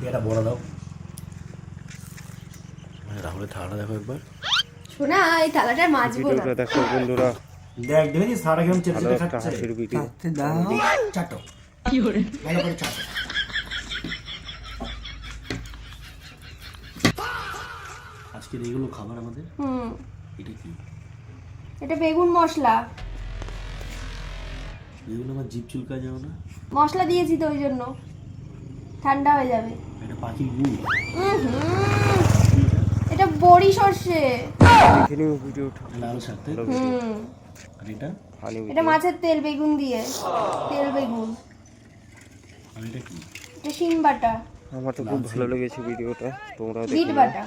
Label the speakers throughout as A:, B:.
A: এটা বড় দাও। রাহুলের থালাটা দেখো একবার।
B: শোনা এই থালাটার মাজবো না।
C: ভিডিওটা দেখো বন্ধুরা,
A: দেখ দেখেছিস থালাটা কেমন চেপে
C: ভালো
A: চেপে
C: একটা
A: খাচ্ছে।
C: হাসির ভিডিও।
A: খাচ্ছে দাও। চাটো। কি করে? ভালো করে চাটো। আজকে এগুলো খাবার আমাদের। এটা কি?
B: এটা বেগুন মশলা।
A: এগুলো আমার জিভ চুলকা যাও না।
B: মশলা দিয়েছি তো ওই জন্য ঠান্ডা হয়ে যাবে।
A: এটা পাখির গু।
B: এটা বড়ি সর্ষে।
C: দেখে নিও ভিডিওটা,
A: লাল শাক তাই তো? আর এটা?
B: এটা মাছের তেল বেগুন দিয়ে, তেল বেগুন।
A: আর এটা কি?
B: এটা শিম বাটা।
C: আমার তো খুব ভালো লেগেছে ভিডিওটা, তোমরা
B: বিট
C: দেখে নিও।
B: বাটা।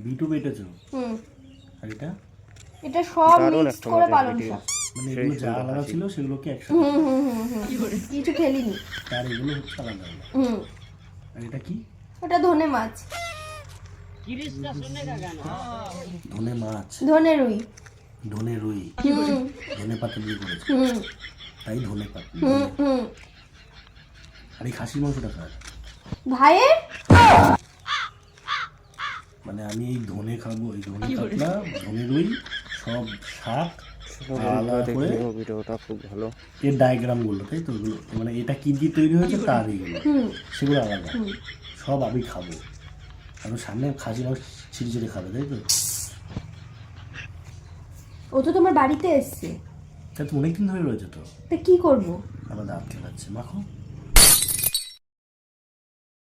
A: বিটু বেটেছো। আর এটা?
B: এটা সব
C: দারুণ
B: মিক্স
C: একটা
B: করে
C: মজার
B: পালং
C: ভিডিও।
B: শাক।
A: মানে এগুলো যা আলাদা ছিল সেগুলোকে একসাথে।
B: কিছু ফেলিনি।
A: আর এগুলো হচ্ছে আলাদা আলাদা। আর এটা কি?
B: ওটা ধনে মাছ।
A: ধনে মাছ।
B: ধনে রুই।
A: ধনে রুই। ধনে পাতা দিয়ে করেছে। তাই ধনে পাতা। আর এই খাসির মাংসটা খায়
B: ভাইয়ের
A: মানে আমি এই ধনে খাবো, এই ধনে পাতলা, ধনে রুই, সব শাক আলাদা
C: দেখে
A: করে
C: নিও ভিডিওটা, খুব ভালো।
A: এর ডায়াগ্রাম গুলো তাই তো, ওগুলো মানে এটা কি দিয়ে তৈরি হয়েছে তার এইগুলো সেগুলো আলাদা সব আমি খাবো। আর ওর সামনে খাসি মাংস ছিঁড়ে ছিঁড়ে খাবে তাই তো।
B: ও তো তোমার বাড়িতে এসছে।
A: তা তো অনেকদিন ধরে রয়েছে তো।
B: তা কি করবো?
A: আমার দাঁত খেলাচ্ছে, মাখো।